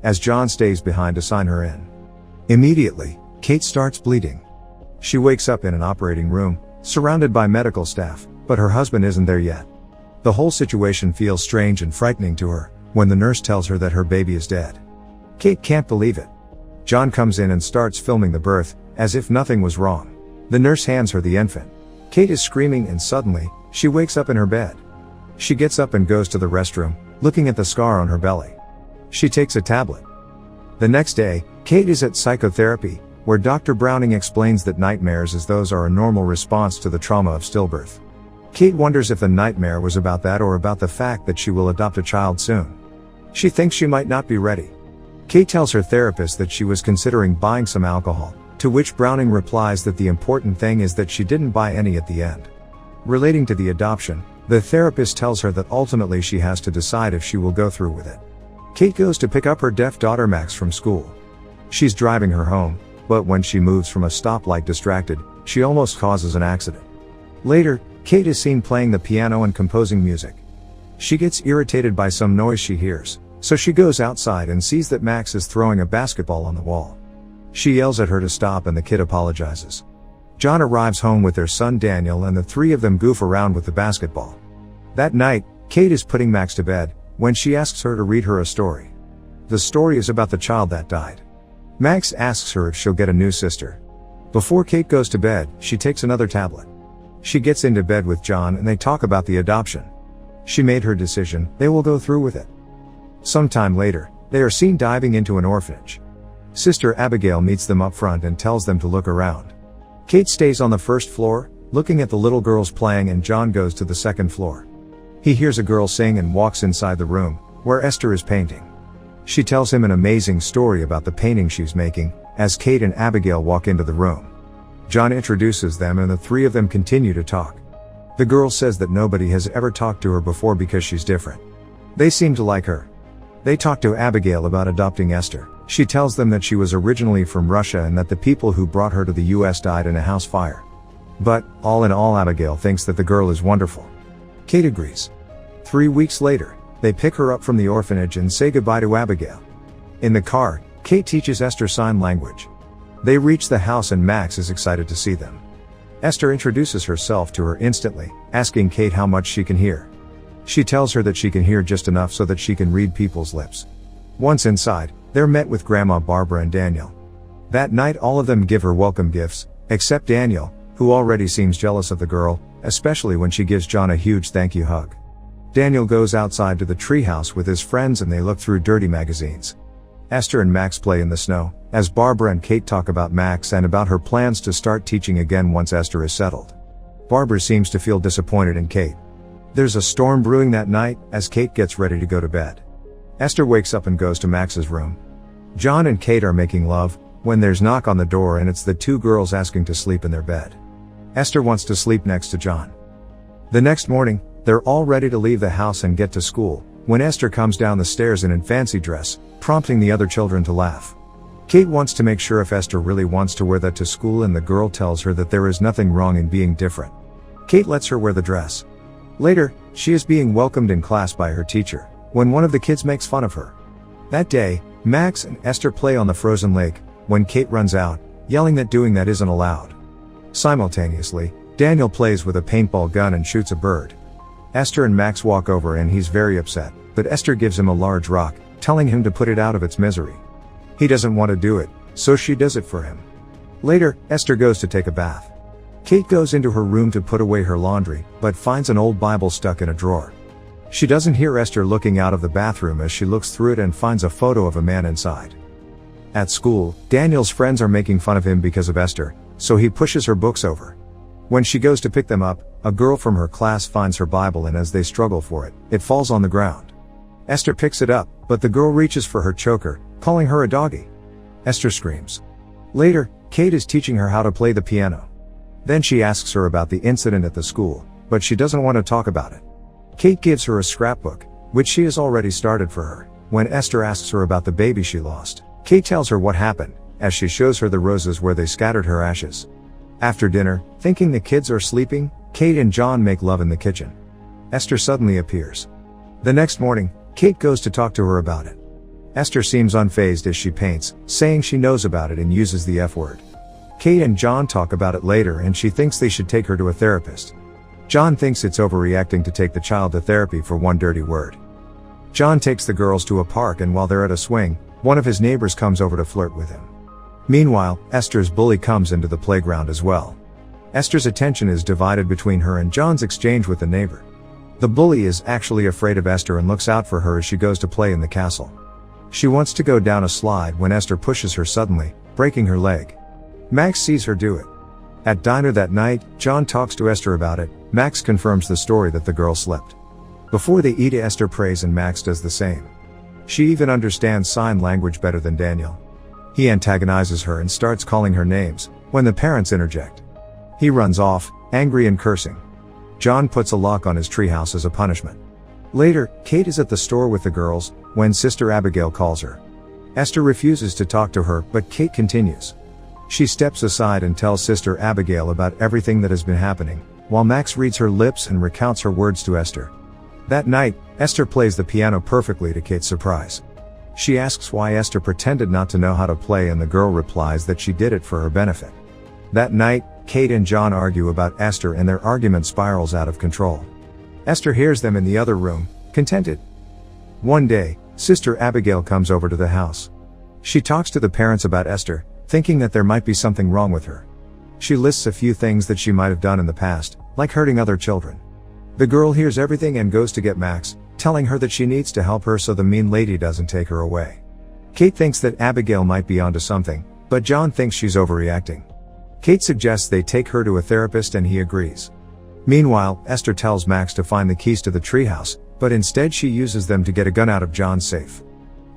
as John stays behind to sign her in. Immediately, Kate starts bleeding. She wakes up in an operating room, surrounded by medical staff, but her husband isn't there yet. The whole situation feels strange and frightening to her, when the nurse tells her that her baby is dead. Kate can't believe it. John comes in and starts filming the birth, as if nothing was wrong. The nurse hands her the infant. Kate is screaming and suddenly, she wakes up in her bed. She gets up and goes to the restroom, looking at the scar on her belly. She takes a tablet. The next day, Kate is at psychotherapy, where Dr. Browning explains that nightmares as those are a normal response to the trauma of stillbirth. Kate wonders if the nightmare was about that or about the fact that she will adopt a child soon. She thinks she might not be ready. Kate tells her therapist that she was considering buying some alcohol, to which Browning replies that the important thing is that she didn't buy any at the end. Relating to the adoption, the therapist tells her that ultimately she has to decide if she will go through with it. Kate goes to pick up her deaf daughter Max from school. She's driving her home, but when she moves from a stoplight distracted, she almost causes an accident. Later, Kate is seen playing the piano and composing music. She gets irritated by some noise she hears, so she goes outside and sees that Max is throwing a basketball on the wall. She yells at her to stop and the kid apologizes. John arrives home with their son Daniel and the three of them goof around with the basketball. That night, Kate is putting Max to bed, when she asks her to read her a story. The story is about the child that died. Max asks her if she'll get a new sister. Before Kate goes to bed, she takes another tablet. She gets into bed with John and they talk about the adoption. She made her decision, they will go through with it. Sometime later, they are seen diving into an orphanage. Sister Abigail meets them up front and tells them to look around. Kate stays on the first floor, looking at the little girls playing, and John goes to the second floor. He hears a girl sing and walks inside the room, where Esther is painting. She tells him an amazing story about the painting she's making, as Kate and Abigail walk into the room. John introduces them and the three of them continue to talk. The girl says that nobody has ever talked to her before because she's different. They seem to like her. They talk to Abigail about adopting Esther. She tells them that she was originally from Russia and that the people who brought her to the US died in a house fire. But, all in all, Abigail thinks that the girl is wonderful. Kate agrees. 3 weeks later, they pick her up from the orphanage and say goodbye to Abigail. In the car, Kate teaches Esther sign language. They reach the house and Max is excited to see them. Esther introduces herself to her instantly, asking Kate how much she can hear. She tells her that she can hear just enough so that she can read people's lips. Once inside, they're met with Grandma Barbara and Daniel. That night all of them give her welcome gifts, except Daniel, who already seems jealous of the girl, especially when she gives John a huge thank you hug. Daniel goes outside to the treehouse with his friends and they look through dirty magazines. Esther and Max play in the snow, as Barbara and Kate talk about Max and about her plans to start teaching again once Esther is settled. Barbara seems to feel disappointed in Kate. There's a storm brewing that night, as Kate gets ready to go to bed. Esther wakes up and goes to Max's room. John and Kate are making love, when there's knock on the door and it's the two girls asking to sleep in their bed. Esther wants to sleep next to John. The next morning, they're all ready to leave the house and get to school, when Esther comes down the stairs in a fancy dress, prompting the other children to laugh. Kate wants to make sure if Esther really wants to wear that to school and the girl tells her that there is nothing wrong in being different. Kate lets her wear the dress. Later, she is being welcomed in class by her teacher, when one of the kids makes fun of her. That day, Max and Esther play on the frozen lake, when Kate runs out, yelling that doing that isn't allowed. Simultaneously, Daniel plays with a paintball gun and shoots a bird. Esther and Max walk over and he's very upset, but Esther gives him a large rock, telling him to put it out of its misery. He doesn't want to do it, so she does it for him. Later, Esther goes to take a bath. Kate goes into her room to put away her laundry, but finds an old Bible stuck in a drawer. She doesn't hear Esther looking out of the bathroom as she looks through it and finds a photo of a man inside. At school, Daniel's friends are making fun of him because of Esther, so he pushes her books over. When she goes to pick them up, a girl from her class finds her Bible and as they struggle for it, it falls on the ground. Esther picks it up, but the girl reaches for her choker, calling her a doggy. Esther screams. Later, Kate is teaching her how to play the piano. Then she asks her about the incident at the school, but she doesn't want to talk about it. Kate gives her a scrapbook, which she has already started for her. When Esther asks her about the baby she lost, Kate tells her what happened, as she shows her the roses where they scattered her ashes. After dinner, thinking the kids are sleeping, Kate and John make love in the kitchen. Esther suddenly appears. The next morning, Kate goes to talk to her about it. Esther seems unfazed as she paints, saying she knows about it and uses the F word. Kate and John talk about it later and she thinks they should take her to a therapist. John thinks it's overreacting to take the child to therapy for one dirty word. John takes the girls to a park and while they're at a swing, one of his neighbors comes over to flirt with him. Meanwhile, Esther's bully comes into the playground as well. Esther's attention is divided between her and John's exchange with the neighbor. The bully is actually afraid of Esther and looks out for her as she goes to play in the castle. She wants to go down a slide when Esther pushes her suddenly, breaking her leg. Max sees her do it. At dinner that night, John talks to Esther about it. Max confirms the story that the girl slipped. Before they eat, Esther prays and Max does the same. She even understands sign language better than Daniel. He antagonizes her and starts calling her names, when the parents interject. He runs off, angry and cursing. John puts a lock on his treehouse as a punishment. Later, Kate is at the store with the girls, when Sister Abigail calls her. Esther refuses to talk to her, but Kate continues. She steps aside and tells Sister Abigail about everything that has been happening, while Max reads her lips and recounts her words to Esther. That night, Esther plays the piano perfectly to Kate's surprise. She asks why Esther pretended not to know how to play and the girl replies that she did it for her benefit. That night, Kate and John argue about Esther and their argument spirals out of control. Esther hears them in the other room, contented. One day, Sister Abigail comes over to the house. She talks to the parents about Esther, thinking that there might be something wrong with her. She lists a few things that she might have done in the past, like hurting other children. The girl hears everything and goes to get Max, telling her that she needs to help her so the mean lady doesn't take her away. Kate thinks that Abigail might be onto something, but John thinks she's overreacting. Kate suggests they take her to a therapist and he agrees. Meanwhile, Esther tells Max to find the keys to the treehouse, but instead she uses them to get a gun out of John's safe.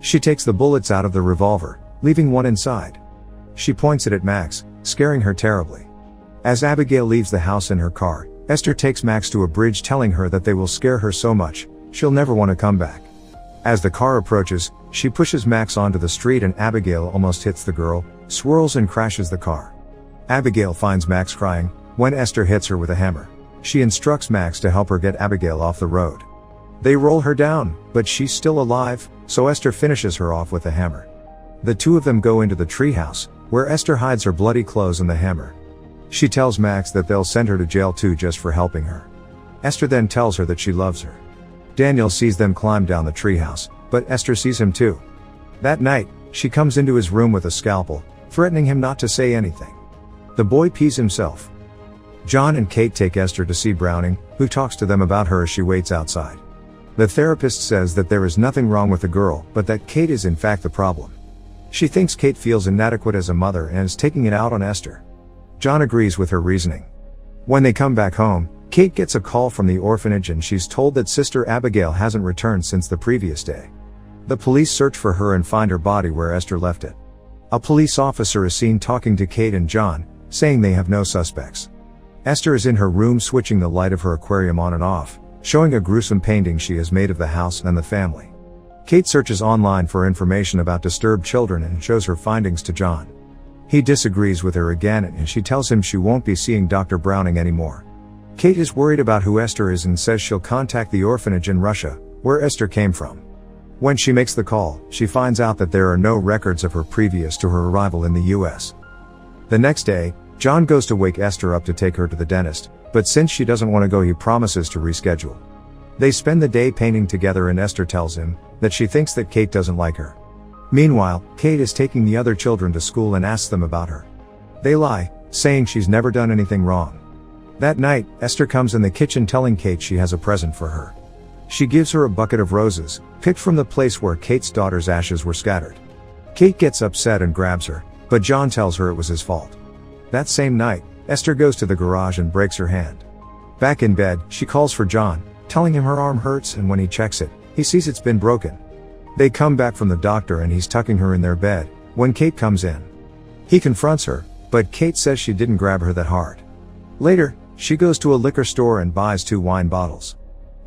She takes the bullets out of the revolver, leaving one inside. She points it at Max, scaring her terribly. As Abigail leaves the house in her car, Esther takes Max to a bridge telling her that they will scare her so much, she'll never want to come back. As the car approaches, she pushes Max onto the street and Abigail almost hits the girl, swirls and crashes the car. Abigail finds Max crying, when Esther hits her with a hammer. She instructs Max to help her get Abigail off the road. They roll her down, but she's still alive, so Esther finishes her off with a hammer. The two of them go into the treehouse, where Esther hides her bloody clothes and the hammer. She tells Max that they'll send her to jail too just for helping her. Esther then tells her that she loves her. Daniel sees them climb down the treehouse, but Esther sees him too. That night, she comes into his room with a scalpel, threatening him not to say anything. The boy pees himself. John and Kate take Esther to see Browning, who talks to them about her as she waits outside. The therapist says that there is nothing wrong with the girl, but that Kate is in fact the problem. She thinks Kate feels inadequate as a mother and is taking it out on Esther. John agrees with her reasoning. When they come back home, Kate gets a call from the orphanage and she's told that Sister Abigail hasn't returned since the previous day. The police search for her and find her body where Esther left it. A police officer is seen talking to Kate and John, saying they have no suspects. Esther is in her room switching the light of her aquarium on and off, showing a gruesome painting she has made of the house and the family. Kate searches online for information about disturbed children and shows her findings to John. He disagrees with her again and she tells him she won't be seeing Dr. Browning anymore. Kate is worried about who Esther is and says she'll contact the orphanage in Russia, where Esther came from. When she makes the call, she finds out that there are no records of her previous to her arrival in the US. The next day, John goes to wake Esther up to take her to the dentist, but since she doesn't want to go, he promises to reschedule. They spend the day painting together and Esther tells him that she thinks that Kate doesn't like her. Meanwhile, Kate is taking the other children to school and asks them about her. They lie, saying she's never done anything wrong. That night, Esther comes in the kitchen telling Kate she has a present for her. She gives her a bucket of roses, picked from the place where Kate's daughter's ashes were scattered. Kate gets upset and grabs her, but John tells her it was his fault. That same night, Esther goes to the garage and breaks her hand. Back in bed, she calls for John, telling him her arm hurts, and when he checks it, he sees it's been broken. They come back from the doctor and he's tucking her in their bed, when Kate comes in. He confronts her, but Kate says she didn't grab her that hard. Later, she goes to a liquor store and buys 2 wine bottles.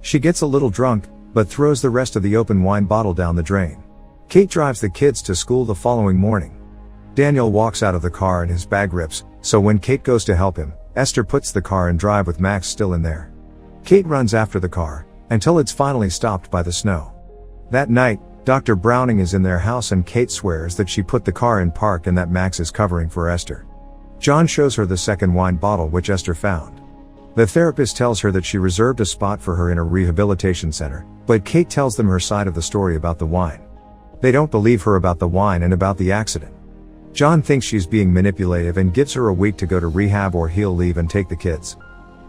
She gets a little drunk, but throws the rest of the open wine bottle down the drain. Kate drives the kids to school the following morning. Daniel walks out of the car and his bag rips, so when Kate goes to help him, Esther puts the car in drive with Max still in there. Kate runs after the car, until it's finally stopped by the snow. That night, Dr. Browning is in their house and Kate swears that she put the car in park and that Max is covering for Esther. John shows her the second wine bottle which Esther found. The therapist tells her that she reserved a spot for her in a rehabilitation center, but Kate tells them her side of the story about the wine. They don't believe her about the wine and about the accident. John thinks she's being manipulative and gives her a week to go to rehab or he'll leave and take the kids.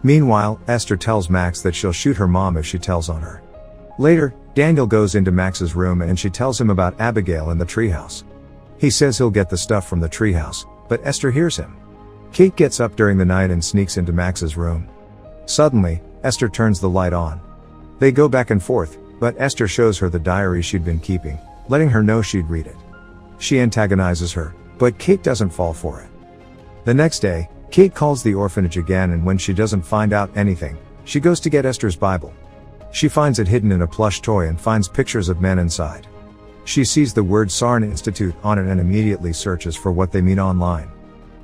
Meanwhile, Esther tells Max that she'll shoot her mom if she tells on her. Later, Daniel goes into Max's room and she tells him about Abigail and the treehouse. He says he'll get the stuff from the treehouse, but Esther hears him. Kate gets up during the night and sneaks into Max's room. Suddenly, Esther turns the light on. They go back and forth, but Esther shows her the diary she'd been keeping, letting her know she'd read it. She antagonizes her, but Kate doesn't fall for it. The next day, Kate calls the orphanage again and when she doesn't find out anything, she goes to get Esther's Bible. She finds it hidden in a plush toy and finds pictures of men inside. She sees the word Sarn Institute on it and immediately searches for what they mean online.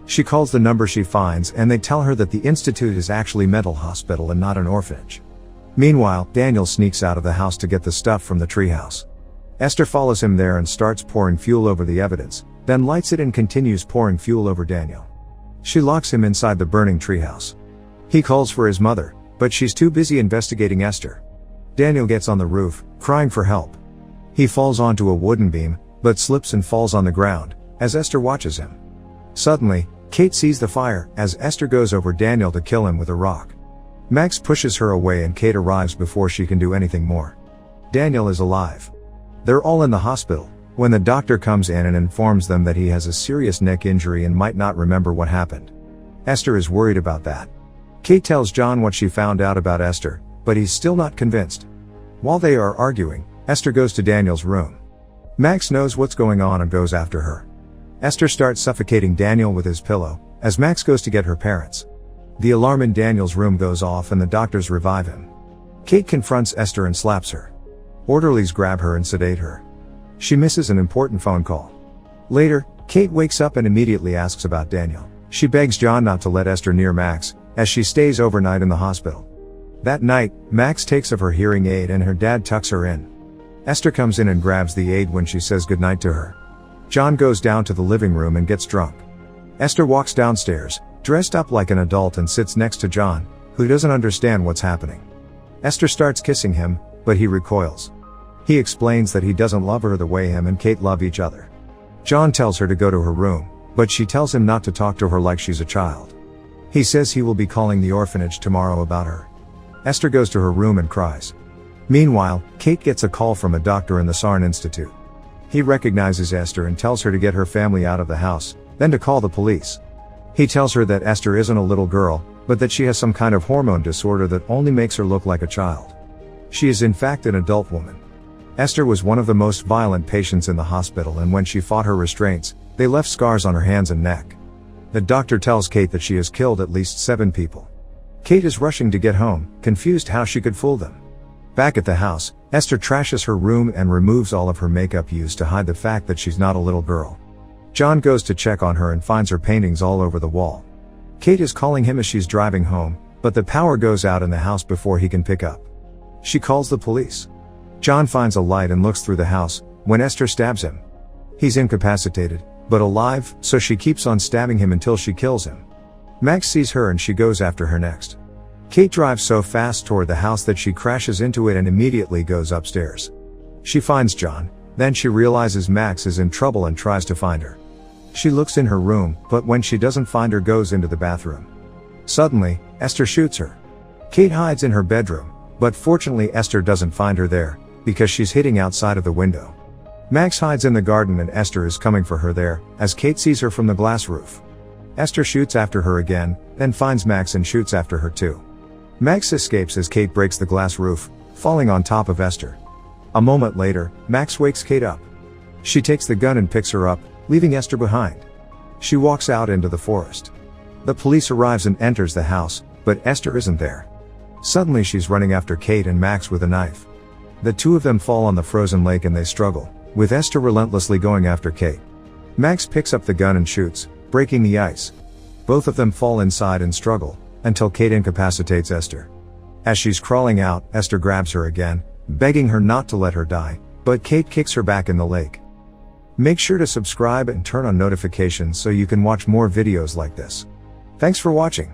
She calls the number she finds and they tell her that the institute is actually a mental hospital and not an orphanage. Meanwhile, Daniel sneaks out of the house to get the stuff from the treehouse. Esther follows him there and starts pouring fuel over the evidence, then lights it and continues pouring fuel over Daniel. She locks him inside the burning treehouse. He calls for his mother, but she's too busy investigating Esther. Daniel gets on the roof, crying for help. He falls onto a wooden beam, but slips and falls on the ground, as Esther watches him. Suddenly, Kate sees the fire, as Esther goes over Daniel to kill him with a rock. Max pushes her away and Kate arrives before she can do anything more. Daniel is alive. They're all in the hospital, when the doctor comes in and informs them that he has a serious neck injury and might not remember what happened. Esther is worried about that. Kate tells John what she found out about Esther, but he's still not convinced. While they are arguing, Esther goes to Daniel's room. Max knows what's going on and goes after her. Esther starts suffocating Daniel with his pillow, as Max goes to get her parents. The alarm in Daniel's room goes off and the doctors revive him. Kate confronts Esther and slaps her. Orderlies grab her and sedate her. She misses an important phone call. Later, Kate wakes up and immediately asks about Daniel. She begs John not to let Esther near Max, as she stays overnight in the hospital. That night, Max takes of her hearing aid and her dad tucks her in. Esther comes in and grabs the aid when she says goodnight to her. John goes down to the living room and gets drunk. Esther walks downstairs, dressed up like an adult and sits next to John, who doesn't understand what's happening. Esther starts kissing him, but he recoils. He explains that he doesn't love her the way him and Kate love each other. John tells her to go to her room, but she tells him not to talk to her like she's a child. He says he will be calling the orphanage tomorrow about her. Esther goes to her room and cries. Meanwhile, Kate gets a call from a doctor in the Sarn Institute. He recognizes Esther and tells her to get her family out of the house, then to call the police. He tells her that Esther isn't a little girl, but that she has some kind of hormone disorder that only makes her look like a child. She is in fact an adult woman. Esther was one of the most violent patients in the hospital and when she fought her restraints, they left scars on her hands and neck. The doctor tells Kate that she has killed at least 7 people. Kate is rushing to get home, confused how she could fool them. Back at the house, Esther trashes her room and removes all of her makeup used to hide the fact that she's not a little girl. John goes to check on her and finds her paintings all over the wall. Kate is calling him as she's driving home, but the power goes out in the house before he can pick up. She calls the police. John finds a light and looks through the house, when Esther stabs him. He's incapacitated, but alive, so she keeps on stabbing him until she kills him. Max sees her and she goes after her next. Kate drives so fast toward the house that she crashes into it and immediately goes upstairs. She finds John, then she realizes Max is in trouble and tries to find her. She looks in her room, but when she doesn't find her goes into the bathroom. Suddenly, Esther shoots her. Kate hides in her bedroom, but fortunately Esther doesn't find her there, because she's hiding outside of the window. Max hides in the garden and Esther is coming for her there, as Kate sees her from the glass roof. Esther shoots after her again, then finds Max and shoots after her too. Max escapes as Kate breaks the glass roof, falling on top of Esther. A moment later, Max wakes Kate up. She takes the gun and picks her up, leaving Esther behind. She walks out into the forest. The police arrives and enters the house, but Esther isn't there. Suddenly she's running after Kate and Max with a knife. The two of them fall on the frozen lake and they struggle, with Esther relentlessly going after Kate. Max picks up the gun and shoots, breaking the ice. Both of them fall inside and struggle, until Kate incapacitates Esther. As she's crawling out, Esther grabs her again, begging her not to let her die, But Kate kicks her back in the lake. Make sure to subscribe and turn on notifications so you can watch more videos like this. Thanks for watching.